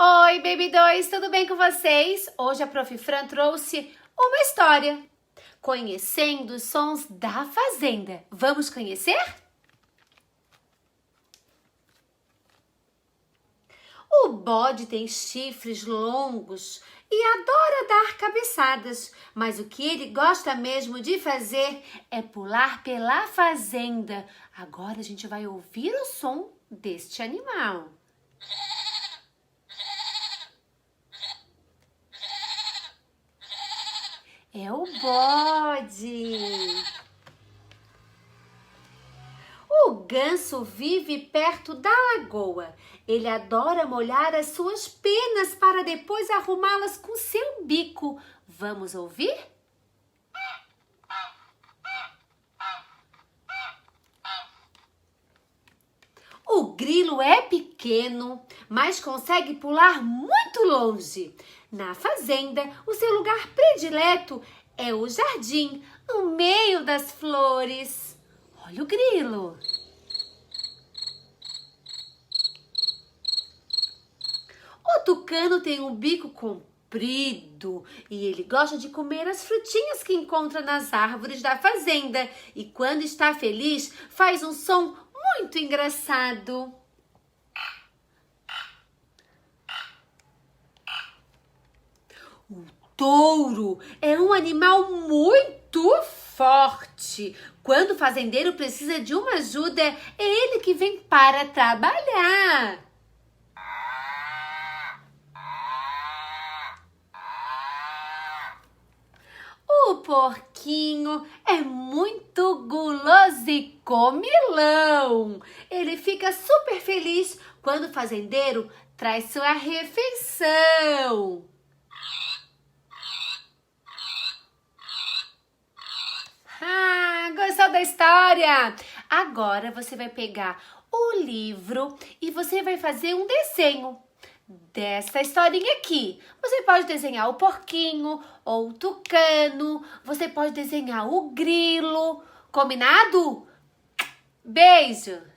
Oi, Baby 2, tudo bem com vocês? Hoje a Prof. Fran trouxe uma história, conhecendo os sons da fazenda. Vamos conhecer? O bode tem chifres longos e adora dar cabeçadas, mas o que ele gosta mesmo de fazer é pular pela fazenda. Agora a gente vai ouvir o som deste animal. É o bode. O ganso vive perto da lagoa. Ele adora molhar as suas penas para depois arrumá-las com seu bico. Vamos ouvir? O grilo é pequeno, mas consegue pular muito longe. Na fazenda, o seu lugar predileto é o jardim, no meio das flores. Olha o grilo. O tucano tem um bico comprido e ele gosta de comer as frutinhas que encontra nas árvores da fazenda. E quando está feliz, faz um som muito engraçado. O touro é um animal muito forte. Quando o fazendeiro precisa de uma ajuda, é ele que vem para trabalhar. O porquinho é muito guloso e comilão. Ele fica super feliz quando o fazendeiro traz sua refeição. Gostou da história? Agora você vai pegar o livro e você vai fazer um desenho dessa historinha aqui. Você pode desenhar o porquinho ou o tucano, você pode desenhar o grilo. Combinado? Beijo!